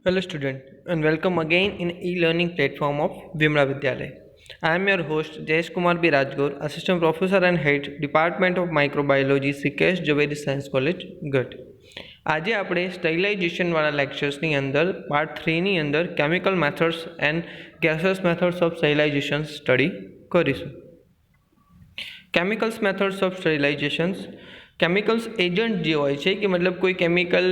Hello student and welcome again in e-learning platform of Vimla Vidyalaya. I am your host Jayesh Kumar B. Rajgur, Assistant Professor and Head Department of Microbiology, Sikesh Javeri Science College, ગઢ. આજે આપણે સ્ટરીલાઇઝેશનવાળા લેક્ચર્સની અંદર part 3ની અંદર chemical methods and gaseous methods of sterilization study કરીશું. Chemicals methods of sterilizations chemicals agent જે હોય છે કે મતલબ કોઈ કેમિકલ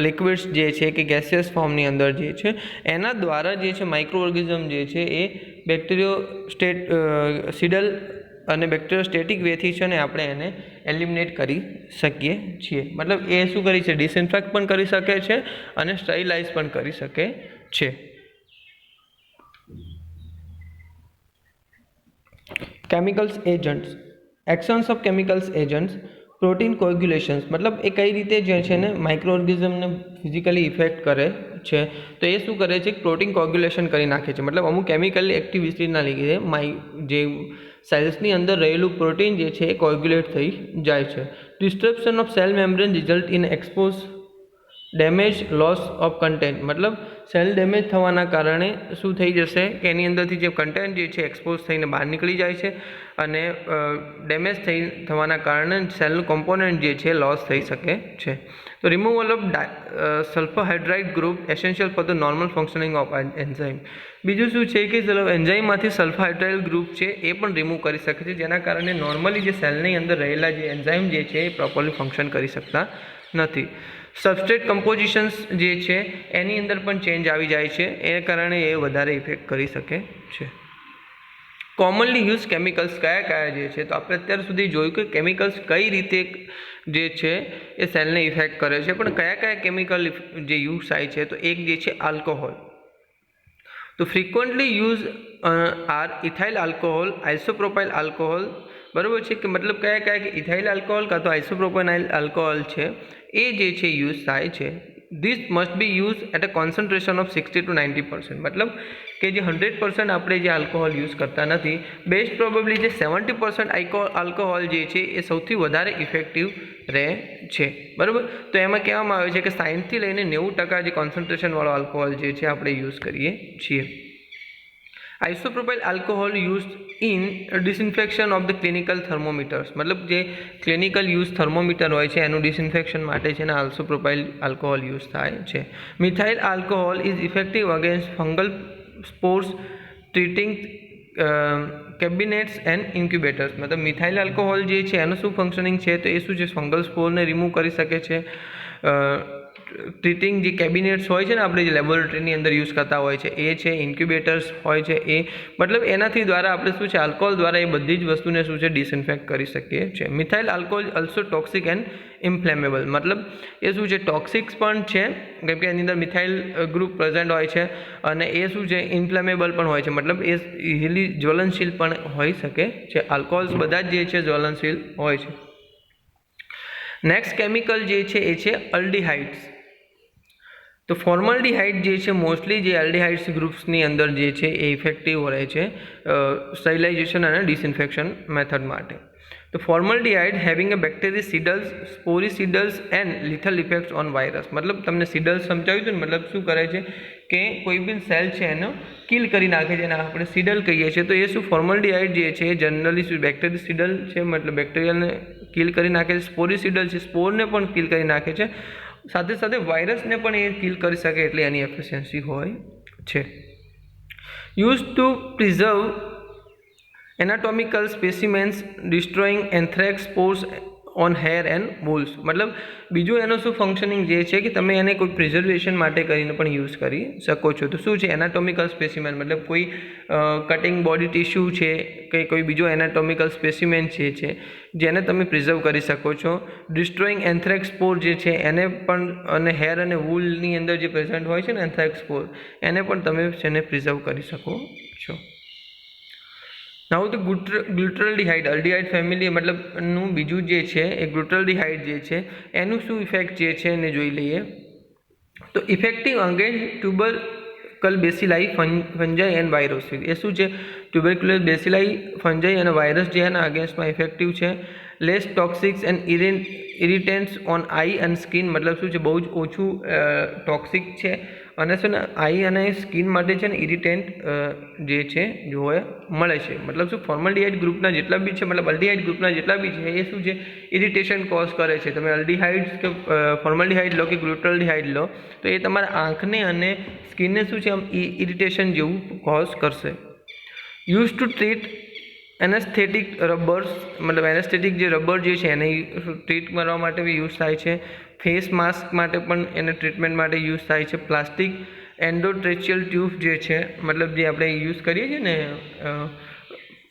લિક્વિડ્સ જે છે કે ગેસિયસ ફોર્મની અંદર જે છે એના દ્વારા જે છે માઇક્રો ઓર્ગેનિઝમ જે છે એ બેક્ટેરિયોસિડલ અને બેક્ટેરિયોસ્ટેટિક વેથી છે ને આપણે એને એલિમિનેટ કરી શકીએ છીએ. મતલબ એ શું કરી છે, ડિસઇન્ફેક્ટ પણ કરી શકે છે અને સ્ટરીલાઇઝ પણ કરી શકે છે. Chemicals agents, actions of chemicals agents. Protein coagulations મતલબ એ કઈ રીતે જે છે ને માઇક્રો ઓર્ગેનિઝમને ફિઝિકલી ઇફેક્ટ કરે છે. તો એ શું કરે છે, પ્રોટીન કોગ્યુલેશન કરી નાખે છે. મતલબ અમુક કેમિકલી એક્ટિવિટીના લીધે જે સેલ્સની અંદર રહેલું પ્રોટીન જે છે એ કોગ્યુલેટ થઈ જાય છે. Disruption of cell membrane result in expose damage loss of content. મતલબ સેલ ડેમેજ થવાના કારણે શું થઈ જશે કે એની અંદરથી જે કન્ટેન્ટ જે છે એક્સપોઝ થઈને બહાર નીકળી જાય છે અને ડેમેજ થવાના કારણે સેલનું કોમ્પોનન્ટ જે છે લોસ થઈ શકે છે. તો removal of sulphur hydride group essential for the normal functioning of enzyme. બીજું શું છે કે એન્ઝાઇમમાંથી સલ્ફર હાઇડ્રાઇડ ગ્રુપ છે એ પણ રિમૂવ કરી શકે છે, જેના કારણે નોર્મલી જે સેલની અંદર રહેલા જે એન્ઝાઇમ જે છે એ પ્રોપરલી ફંક્શન કરી શકતા નથી. સબસ્ટ્રેટ કમ્પોઝિશન્સ જે છે એની અંદર પણ ચેન્જ આવી જાય છે, એ કારણે એ વધારે ઇફેક્ટ કરી શકે છે. કોમનલી યુઝ કેમિકલ્સ કયા કયા જે છે, તો આપણે અત્યાર સુધી જોયું કે કેમિકલ્સ કઈ રીતે જે છે એ સેલને ઇફેક્ટ કરે છે, પણ કયા કયા કેમિકલ જે યુઝ થાય છે, તો એક જે છે આલ્કોહોલ. તો frequently use are ethyl alcohol, isopropyl alcohol. બરાબર છે કે મતલબ કયા કયા કે ઇથાઇલ આલ્કોહોલ કાં તો આઇસોપ્રોપાઇલ આલ્કોહોલ છે એ જે છે યુઝ થાય છે. This must be use at a concentration of 60 to 90%. મતલબ કે જે 100% આપણે જે આલ્કોહોલ યુઝ કરતા નથી, બેસ્ટ પ્રોબેબલી જે 70% આલ્કોહોલ જે છે એ સૌથી વધારે ઇફેક્ટિવ રહે છે. બરાબર, તો એમાં કહેવામાં આવે છે કે 60થી લઈને 90% જે કોન્સન્ટ્રેશનવાળો આલ્કોહોલ જે છે આપણે યુઝ કરીએ છીએ. Isopropyl alcohol use in disinfection of the clinical thermometers. મતલબ જે ક્લિનિકલ યુઝ થર્મોમીટર હોય છે એનું ડિસઇન્ફેક્શન માટે છે ને આઇસોપ્રોપાઇલ આલ્કોહોલ યુઝ થાય છે. Methyl alcohol is effective against fungal સ્પોર્સ treating cabinets and incubators. મતલબ મિથાઇલ આલ્કોહોલ જે છે એનું શું ફંક્શનિંગ છે, તો એ શું છે, ફંગલ સ્પોરને રિમૂવ કરી શકે છે. ટ્રીટિંગ જે કેબિનેટ્સ હોય છે ને આપણે જે લેબોરેટરીની અંદર યુઝ કરતા હોય છે એ છે, ઇન્ક્યુબેટર્સ હોય છે એ, મતલબ એનાથી દ્વારા આપણે શું છે આલ્કોહોલ દ્વારા એ બધી જ વસ્તુને શું છે ડિસઇન્ફેક્ટ કરી શકીએ છીએ. Methyl alcohol also toxic and inflammable. મતલબ એ શું છે, ટોક્સિક્સ પણ છે કેમ કે એની અંદર મિથાઇલ ગ્રુપ પ્રેઝન્ટ હોય છે, અને એ શું છે ઇન્ફ્લેમેબલ પણ હોય છે. મતલબ એ ઇઝીલી જ્વલનશીલ પણ હોઈ શકે છે. આલ્કોહોલ્સ બધા જ જે છે જ્વલનશીલ હોય છે. નેક્સ્ટ કેમિકલ જે છે એ છે અલ્ડીહાઇડ્સ. તો ફોર્મલ્ડીહાઇડ જે છે મોસ્ટલી જે એલ્ડીહાઇડ્સ ગ્રુપ્સની અંદર જે છે એ ઇફેક્ટિવ રહે છે સ્ટરીલાઇઝેશન અને ડિસઇન્ફેક્શન મેથડ માટે. તો formaldehyde having a bactericidals, sporicidals and lethal effects on virus. મતલબ તમને સિડલ્સ સમજાવ્યું હતું ને, મતલબ શું કરે છે કે કોઈ બી સેલ છે એનો કિલ કરી નાખે છે, એને આપણે સિડલ કહીએ છીએ. તો એ શું ફોર્મલ્ડીહાઇડ જે છે જનરલી શું બેક્ટેરિસિડલ છે, મતલબ બેક્ટેરિયાને કિલ કરી નાખે છે. સ્પોરિસિડલ છે, સ્પોરને પણ કિલ કરી નાખે છે, સાથે સાથે વાયરસને પણ એ કિલ કરી શકે એટલે એની એફિશિયન્સી હોય છે. Use to preserve anatomical specimens, destroying anthrax spores on hair and wools. મતલબ બીજું એનું શું ફંક્શનિંગ જે છે કે તમે એને કોઈ પ્રિઝર્વેશન માટે કરીને પણ યુઝ કરી શકો છો. તો શું છે એનાટોમિકલ સ્પેસિમેન, મતલબ કોઈ કટિંગ બોડી ટિશ્યુ છે કે કોઈ બીજો એનાટોમિકલ સ્પેસિમેન છે જેને તમે પ્રિઝર્વ કરી શકો છો. ડિસ્ટ્રોઈંગ એન્થ્રેક્સ સ્પોર જે છે એને પણ, અને હેર અને વૂલની અંદર જે પ્રેઝન્ટ હોય છે ને એન્થ્રેક્સ સ્પોર, એને પણ તમે એને પ્રિઝર્વ કરી શકો છો. નાઉ ધ ગ્લુટરલ્ડીહાઇડ, અલ્ડીહાઇડ ફેમિલી મતલબ નું બીજું જે છે એ ગ્લુટરલ્ડીહાઇડ જે છે એનું શું ઇફેક્ટ જે છે એને જોઈ લઈએ. તો effective against tubercle bacilli, fungi and viruses. એ શું છે, ટ્યુબરક્યુલર બેસિલાઈ, ફંજાઈ અને વાયરસ જે એના અગેન્સ્ટમાં ઇફેક્ટિવ છે. Less toxics and irritants on eye and skin, મતલબ શું છે બહુ જ ઓછું ટોક્સિક છે અને છે ને આઈ અને સ્કિન માટે છે ને ઇરિટેન્ટ જે છે જોવા મળે છે. મતલબ શું ફોર્મલ્ડિહાઇડ ગ્રુપના જેટલા બી છે, મતલબ અલ્ડિહાઇડ ગ્રુપના જેટલા બી છે એ શું છે ઇરિટેશન કોઝ કરે છે. તમે અલ્ડિહાઇડ કે ફોર્મલ્ડિહાઇડ લો કે ગ્લુટાલ્ડિહાઇડ લો તો એ તમારા આંખને અને સ્કિનને શું છે આમ ઇરિટેશન જેવું કોઝ કરશે. યુઝ ટુ ટ્રીટ એનેસ્થેટિક રબર્સ, મતલબ એનેસ્થેટિક જે રબર જે છે એને ટ્રીટ કરવા માટે બી યુઝ થાય છે. ફેસ માસ્ક માટે પણ એને ટ્રીટમેન્ટ માટે યુઝ થાય છે. પ્લાસ્ટિક એન્ડોટ્રેચિયલ ટ્યુબ જે છે, મતલબ જે આપણે યુઝ કરીએ છીએ ને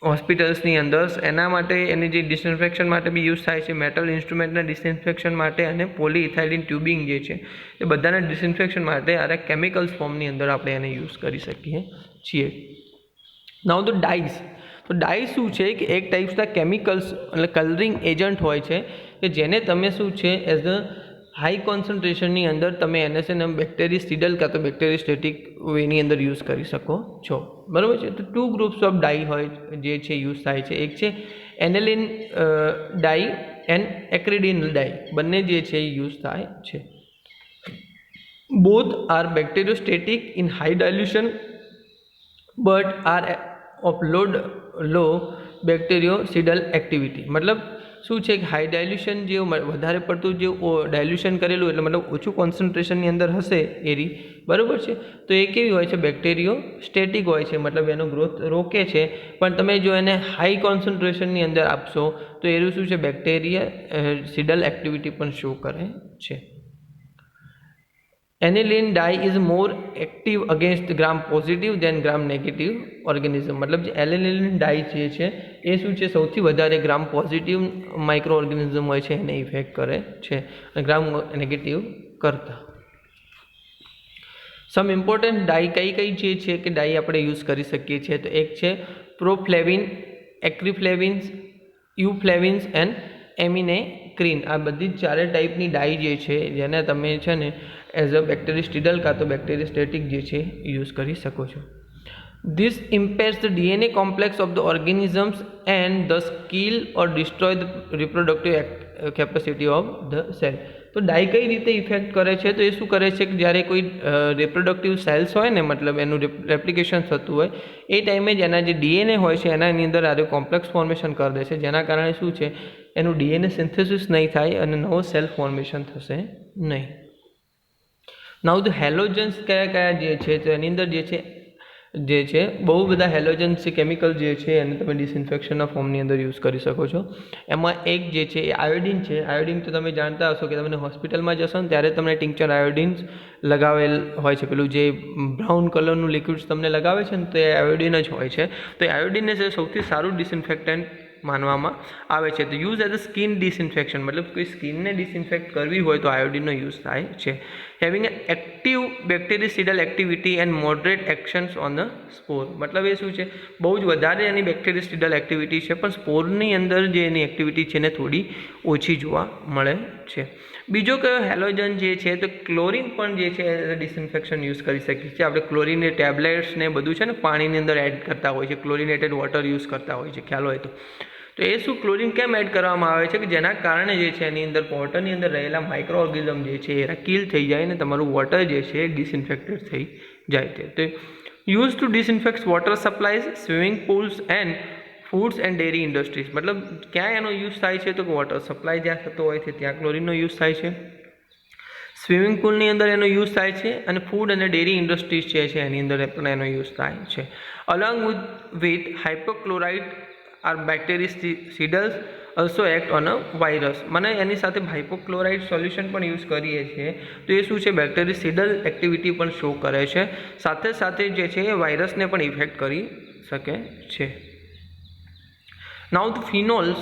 હોસ્પિટલ્સની અંદર, એના માટે એની જે ડિસઇન્ફેક્શન માટે બી યુઝ થાય છે. મેટલ ઇન્સ્ટ્રુમેન્ટના ડિસઇન્ફેક્શન માટે અને પોલીઇથાઇલિન ટ્યુબિંગ જે છે એ બધાના ડિસઇન્ફેક્શન માટે આ કેમિકલ્સ ફોર્મની અંદર આપણે એને યુઝ કરી શકીએ છીએ. નાઉ ધ ડાઈઝ. તો ડાઈ શું છે કે એક ટાઈપ્સના કેમિકલ્સ એટલે કલરિંગ એજન્ટ હોય છે કે જેને તમે શું છે એઝ અ હાઈ કોન્સન્ટ્રેશનની અંદર તમે એને છે ને બેક્ટેરિસ્ટિડલ કાં તો બેક્ટેરિસ્ટેટિક વેની અંદર યુઝ કરી શકો છો. બરાબર છે. તો 2 ગ્રુપ્સ ઓફ ડાઈ હોય જે છે યુઝ થાય છે. એક છે એનેલિન ડાઈ એન્ડ એક્રિડિનલ ડાઈ, બંને જે છે એ યુઝ થાય છે. Both are bacteriostatic in high dilution but are of low bactericidal activity. મતલબ શું છે કે હાઈ ડાયલ્યુશન જે વધારે પડતું જે ડાયલ્યુશન કરેલું એટલે મતલબ ઓછું કોન્સન્ટ્રેશનની અંદર હશે એરી, બરાબર છે, તો એ કેવી હોય છે બેક્ટેરિયોસ્ટેટિક હોય છે, મતલબ એનો ગ્રોથ રોકે છે. પણ તમે જો એને હાઈ કોન્સન્ટ્રેશનની અંદર આપશો તો એનું શું છે બેક્ટેરિયાસિડલ એક્ટિવિટી પણ શો કરે છે. Aniline dye is more active against gram positive than gram negative organism. મતલબ જે એનિલિન ડાઈ જે છે એ શું છે સૌથી વધારે ગ્રામ પોઝિટિવ માઇક્રો ઓર્ગેનિઝમ હોય છે એને ઇફેક્ટ કરે છે અને ગ્રામ નેગેટિવ કરતા. સમ ઇમ્પોર્ટન્ટ ડાઈ કઈ જે છે કે ડાઈ આપણે યુઝ કરી શકીએ છીએ, તો એક છે પ્રોફ્લેવિન, એક્રીફ્લેવિન્સ, યુફ્લેવિન્સ એન્ડ એમિનેક્રિન. આ બધી જ 4 ટાઈપની ડાઈ જે છે જેને તમે છે ને એઝ અ બેક્ટેરિસ્ટિડલ કાં તો બેક્ટેરિયોસ્ટેટિક જે છે યુઝ કરી શકો છો. This impairs the DNA complex of the organisms and thus kill or destroy the reproductive capacity of the cell. તો ડાઈ કઈ રીતે ઇફેક્ટ કરે છે, તો એ શું કરે છે કે જ્યારે કોઈ રિપ્રોડક્ટિવ સેલ્સ હોય ને, મતલબ એનું રેપ્લિકેશન થતું હોય એ ટાઈમે જ એના જે ડીએનએ હોય છે એનાની અંદર આ કોમ્પ્લેક્સ ફોર્મેશન કરી દે છે, જેના કારણે શું છે એનું ડીએનએ સિન્થેસિસ નહીં થાય અને નવો સેલ ફોર્મેશન થશે નહીં. નાઉ ધ હેલોજન્સ કયા જે છે તો એની અંદર જે છે બહુ બધા હેલોજન્સ કેમિકલ જે છે એને તમે ડિસઇન્ફેક્શનના ફોર્મની અંદર યુઝ કરી શકો છો. એમાં એક જે છે એ આયોડિન છે. આયોડિન તો તમે જાણતા હશો કે તમે હોસ્પિટલમાં જશો ને ત્યારે તમને ટિંક્ચર આયોડિન લગાવેલ હોય છે, પેલું જે બ્રાઉન કલરનું લિક્વિડ તમને લગાવે છે ને તો એ આયોડિન જ હોય છે. તો એ આયોડિનને છે સૌથી સારું ડિસઇન્ફેક્ટન્ટ માનવામાં આવે છે. તો use as a skin disinfection, મતલબ કોઈ સ્કિનને ડિસઇન્ફેક્ટ કરવી હોય તો આયોડિનનો યુઝ થાય છે. Having a active bactericidal activity and moderate actions on the spore. મતલબ એ શું છે બહુ જ વધારે એની બેક્ટેરિસિડલ એક્ટિવિટી છે પણ સ્પોરની અંદર જે એની એક્ટિવિટી છે એને થોડી ઓછી જોવા મળે છે. બીજો કયો હેલોજન જે છે તો ક્લોરિન પણ જે છે એઝ અ ડિસઇન્ફેક્શન યુઝ કરી શકીએ છીએ. આપણે ક્લોરિનની ટેબ્લેટ્સ ને બધું છે ને પાણીની અંદર એડ કરતા હોય છે, ક્લોરિનેટેડ વોટર યુઝ કરતા હોય છે, ખ્યાલ હોય તો એ શું ક્લોરિન કેમ એડ કરવામાં આવે છે કે જેના કારણે જે છે એની અંદર વોટરની અંદર રહેલા માઇક્રો ઓર્ગેનિઝમ જે છે એ કિલ થઈ જાય ને તમારું વોટર જે છે એ ડિસઇન્ફેક્ટેડ થઈ જાય છે. તો use to disinfect water supplies, swimming pools and foods and dairy industries. મતલબ ક્યાં એનો યુઝ થાય છે તો કે વોટર સપ્લાય જ્યાં થતો હોય છે ત્યાં ક્લોરિનનો યુઝ થાય છે, સ્વિમિંગ પુલની અંદર એનો યુઝ થાય છે અને ફૂડ અને ડેરી ઇન્ડસ્ટ્રીઝ જે છે એની અંદર પણ એનો યુઝ થાય છે. Along with hypochloride are bactericidals also act on a virus. મને એની સાથે હાઇપોક્લોરાઇડ સોલ્યુશન પણ યુઝ કરીએ છીએ તો એ શું છે બેક્ટેરિસિડલ એક્ટિવિટી પણ શો કરે છે, સાથે સાથે જે છે એ વાયરસને પણ ઇફેક્ટ કરી શકે છે. નાઉ ધ ફિનોલ્સ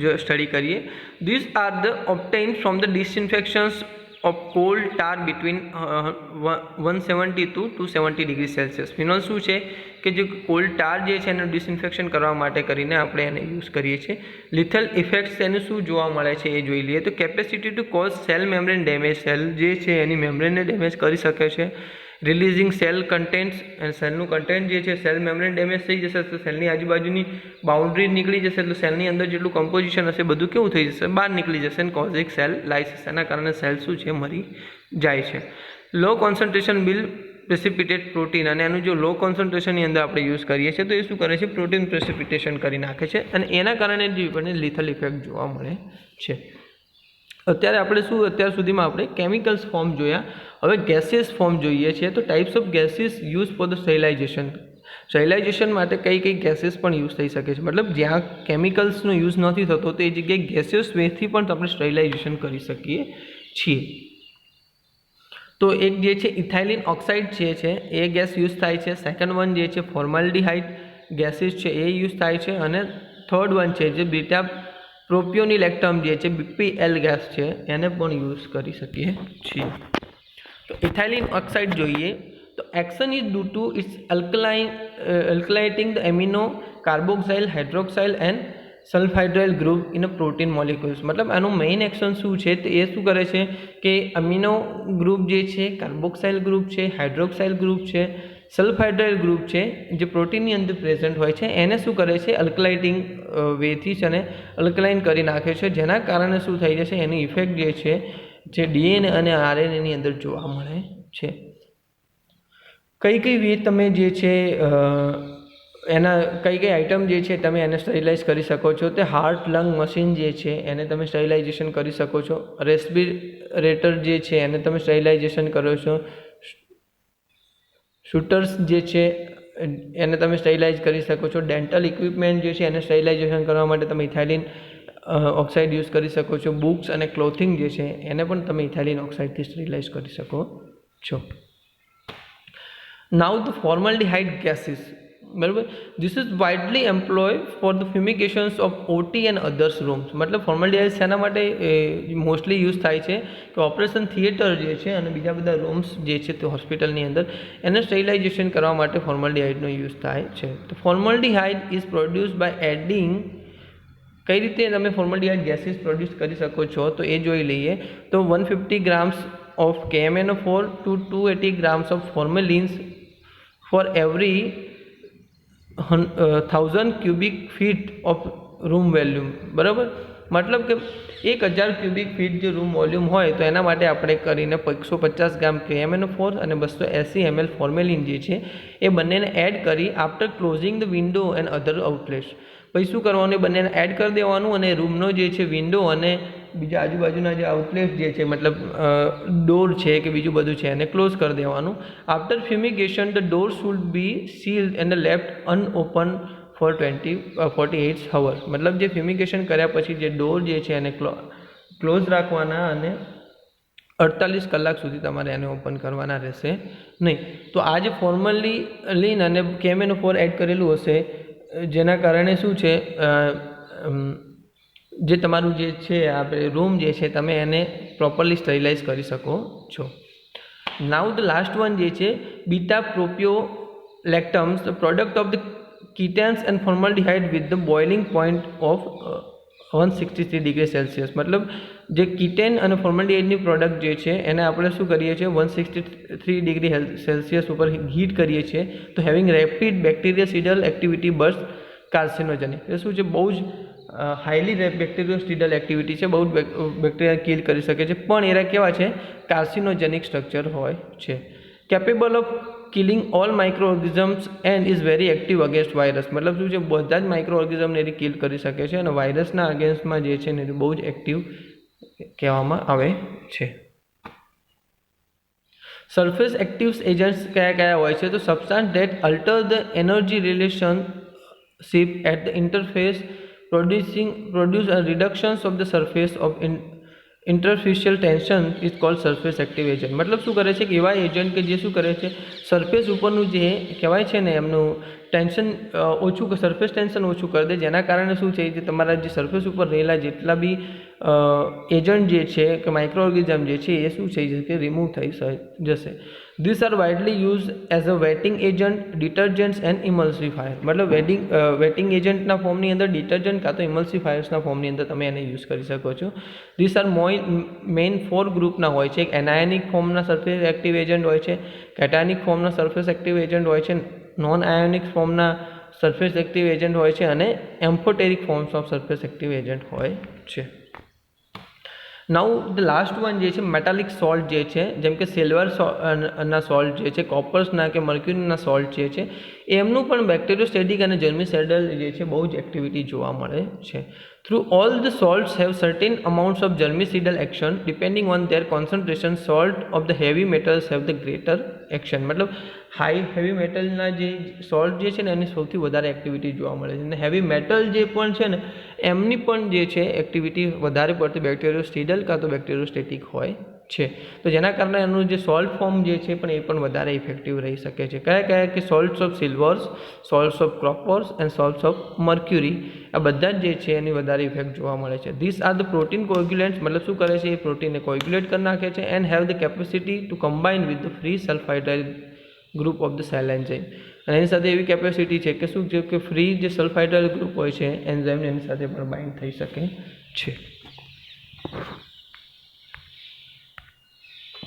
જો સ્ટડી કરીએ, these are the obtained from the disinfections of coal tar between 170 to 270 degree Celsius. Phenol શું છે કે જે કોલ ટાર જે છે એનું ડિસઇન્ફેક્શન કરવા માટે કરીને આપણે એને યુઝ કરીએ છીએ. લિથલ ઇફેક્ટ્સ એનું શું જોવા મળે છે એ જોઈ લઈએ. તો capacity two cause cell membrane damage, cell જે છે એની મેમ્બ્રેનને ડેમેજ કરી શકે છે. રિલીઝિંગ સેલ કન્ટેન્ટ્સ, અને સેલનું કન્ટેન્ટ જે છે સેલ મેમ્બ્રેન ડેમેજ થઈ જશે તો સેલની આજુબાજુની બાઉન્ડ્રી નીકળી જશે, એટલે સેલની અંદર જેટલું કમ્પોઝિશન હશે બધું કેવું થઈ જશે, બહાર નીકળી જશે, અને કોઝિક સેલ લાઇસિસ, એના કારણે સેલ શું છે, મરી જાય છે. લો કોન્સન્ટ્રેશન વિલ પ્રેસિપિટેટ પ્રોટીન, અને એનું જો લો કોન્સન્ટ્રેશનની અંદર આપણે યુઝ કરીએ છીએ તો એ શું કરે છે, પ્રોટીન પ્રેસિપિટેશન કરી નાખે છે, અને એના કારણે જે આપણને લિથલ ઇફેક્ટ જોવા મળે છે. અત્યારે આપણે શું, અત્યાર સુધીમાં આપણે કેમિકલ્સ ફોર્મ જોયા, હવે ગેસિયસ ફોર્મ જોઈએ છીએ. તો types of gases use for the sterilization. Sterilization માટે કઈ કઈ ગેસીસ પણ યુઝ થઈ શકે છે, મતલબ જ્યાં કેમિકલ્સનો યુઝ નથી થતો તો એ જગ્યાએ ગેસિયસ વેથી પણ આપણે સ્ટેરિલાઇઝેશન કરી શકીએ છીએ. તો એક જે છે ઇથાઇલિન ઓક્સાઇડ જે છે એ ગેસ યુઝ થાય છે. સેકન્ડ વન જે છે ફોર્માલ્ડિહાઇડ ગેસીસ છે એ યુઝ થાય છે, અને થર્ડ વન છે જે બીટા પ્રોપિયોનિલેક્ટમ જે છે BPL ગેસ છે એને પણ યુઝ કરી શકીએ છીએ. તો ઇથાઇલિન ઓક્સાઇડ જોઈએ તો action is due to its alkylating the amino carboxyl hydroxyl and sulphydryl group in a protein molecules. મતલબ આનું મેઇન એક્શન શું છે તો એ શું કરે છે કે અમીનો ગ્રુપ જે છે, કાર્બોક્સાઇલ ગ્રુપ છે, હાઇડ્રોક્સાઇલ ગ્રુપ છે, સલ્ફાઇડ્રાઇલ ગ્રુપ છે જે પ્રોટીનની અંદર પ્રેઝન્ટ હોય છે એને શું કરે છે, અલ્કલાઇટિંગ વેથી છે અને અલ્કલાઇન કરી નાખે છે, જેના કારણે શું થઈ જશે, એની ઇફેક્ટ જે છે જે DNA અને RNAની અંદર જોવા મળે છે. કઈ કઈ વે તમે જે છે એના કઈ કઈ આઇટમ જે છે તમે એને સ્ટરીલાઇઝ કરી શકો છો, તે હાર્ટ લંગ મશીન જે છે એને તમે સ્ટરીલાઇઝેશન કરી શકો છો. રેસ્પિરેટર જે છે એને તમે સ્ટરીલાઇઝેશન કરો છો. શૂટર્સ જે છે એને તમે સ્ટરીલાઇઝ કરી શકો છો. ડેન્ટલ ઇક્વિપમેન્ટ જે છે એને સ્ટરીલાઇઝેશન કરવા માટે તમે ઇથાઇલિન ઓક્સાઇડ યુઝ કરી શકો છો. બુક્સ અને ક્લોથિંગ જે છે એને પણ તમે ઇથાઇલિન ઓક્સાઇડથી સ્ટરીલાઇઝ કરી શકો છો. નાઉ ધ ફોર્માલ્ડિહાઇડ ગેસીસ, બરાબર, this is widely employ for the fumigations of OT and others rooms. મતલબ ફોર્માલ્ડિહાઇડ શેના માટે મોસ્ટલી યુઝ થાય છે કે ઓપરેશન થિયેટર જે છે અને બીજા બધા રૂમ્સ જે છે તે હોસ્પિટલની અંદર એને સ્ટેરિલાઇઝેશન કરવા માટે ફોર્માલ્ડિહાઇડનો યુઝ થાય છે. તો formaldehyde is produce by adding. કઈ રીતે તમે ફોર્માલ્ડિહાઇડ ગેસીસ પ્રોડ્યુસ કરી શકો છો તો એ જોઈ લઈએ. તો 150 grams of KMNO4 to 280 grams of formalins for every 1000 cubic feet of room volume. બરાબર, મતલબ કે 1000 ક્યુબિક ફીટ જે રૂમ વોલ્યુમ હોય તો એના માટે આપણે કરીને 150 ગ્રામ KMNO4 અને 280 ml ફોર્મેલિન જે છે એ બંનેને એડ કરી after closing the window and other outlets. પછી શું કરવાનું, એ બંનેને એડ કરી દેવાનું અને રૂમનો જે છે વિન્ડો અને બીજા આજુબાજુના જે આઉટલેટ જે છે મતલબ ડોર છે કે બીજું બધું છે એને ક્લોઝ કરી દેવાનું. After fumigation the door should be sealed and left unopen for 48 hours. મતલબ જે ફ્યુમિગેશન કર્યા પછી જે ડોર જે છે એને ક્લોઝ રાખવાના અને 48 કલાક સુધી તમારે એને ઓપન કરવાના રહેશે નહીં. તો આ જે ફોર્મલિન અને KMNO4 એડ કરેલું હશે જેના કારણે શું છે જે તમારું જે છે આપણે રૂમ જે છે તમે એને પ્રોપરલી સ્ટરીલાઇઝ કરી શકો છો. નાઉ ધ લાસ્ટ વન જે છે beta propiolactams, the product of the ketenes and formaldehyde with the boiling point of 163 degree Celsius. મતલબ જે કીટેન અને ફોર્માલ્ડિહાઇડની પ્રોડક્ટ જે છે એને આપણે શું કરીએ છીએ 163 ડિગ્રી સેલ્સિયસ ઉપર હીટ કરીએ છીએ. તો હેવિંગ રેપિડ બેક્ટેરિયાસિડલ એક્ટિવિટી બર્સ્ટ કાર્સિનોજેનિક. એ શું છે, બહુ જ હાઈલી બેક્ટેરિયોસિડલ એક્ટિવિટી છે, બહુ જ બેક્ટેરિયા કિલ કરી શકે છે, પણ એરા કેવા છે, કાર્સિનોજેનિક સ્ટ્રક્ચર હોય છે. Capable of killing all micro organisms and is very active against virus. મતલબ શું છે, બધા જ માઇક્રો ઓર્ગેનિઝમને એ કિલ કરી શકે છે અને વાયરસના અગેન્સ્ટમાં જે છે ને એ બહુ જ એક્ટિવ કહેવામાં આવે છે. સરફેસ એક્ટિવ એજન્ટ્સ કયા કયા હોય છે, તો substance that alter the energy relationship at the interface produce a reductions of the surface of interfacial tension is called surface active agent. મતલબ શું કરે છે કે એવા એજન્ટ કે જે શું કરે છે સરફેસ ઉપરનું જે કહેવાય છે ને એમનું ટેન્શન ઓછું, સરફેસ ટેન્શન ઓછું કરી દે, જેના કારણે શું છે જે તમારા જે સરફેસ ઉપર રહેલા જેટલા બી એજન્ટ જે છે કે માઇક્રો ઓર્ગેનિઝમ જે છે એ શું થઈ જશે કે રિમૂવ થઈ જશે. These are widely used as a wetting agent, detergents and emulsifier. मतलब વેટિંગ એજન્ટના ફોર્મની અંદર ડિટર્જન્ટ કાં તો ઇમલ્સિફાયર્સના ફોર્મની અંદર તમે એને યુઝ કરી શકો છો. ધીસ આર મેઇન 4 ગ્રુપના હોય છે. એક એનાયનિક ફોર્મના સરફેસ એક્ટિવ એજન્ટ હોય છે, કેટાયનિક ફોર્મના સરફેસ એક્ટિવ એજન્ટ હોય છે, નોન આયોનિક ફોર્મના સરફેસ એક્ટિવ એજન્ટ હોય છે અને amphoteric forms of surface active agent હોય છે. નાઉ ધ લાસ્ટ વન જે છે મેટાલિક સોલ્ટ જે છે, જેમ કે સિલ્વર ના સોલ્ટ જે છે, કોપર્સના કે મર્ક્યુરીના સોલ્ટ જે છે, એમનું પણ બેક્ટેરિયોસ્ટેટિક અને જર્મિસાઇડલ જે છે બહુ જ એક્ટિવિટી જોવા મળે છે. Through all the salts have certain amounts of germicidal action depending on their concentration. Salt of the heavy metals have the greater action. મતલબ હેવી મેટલના જે સોલ્ટ જે છે ને એની સૌથી વધારે એક્ટિવિટી જોવા મળે છે, અને હેવી મેટલ જે પણ છે ને એમની પણ જે છે એક્ટિવિટી વધારે પડતી બેક્ટેરિયોસ્ટિડલ કાં તો બેક્ટેરિયોસ્ટેટિક હોય છે. તો જેના કારણે એનું જે સોલ્ટ ફોર્મ જે છે પણ એ પણ વધારે ઇફેક્ટિવ રહી શકે છે. કયા કે salts of silvers, salts of coppers and salts of mercury, આ બધા જ જે છે એની વધારે ઇફેક્ટ જોવા મળે છે. These are the protein coagulants. મતલબ શું કરે છે, એ પ્રોટીનને કોગ્યુલેટ કરી નાખે છે and have the capacity to combine with the free sulphydryl group of the cell enzyme. અને એની સાથે એવી કેપેસિટી છે કે શું છે કે ફ્રી જે સલ્ફાઇડાઇલ ગ્રુપ હોય છે એન્ઝાઇમ એની સાથે પણ બાઇન્ડ થઈ શકે છે.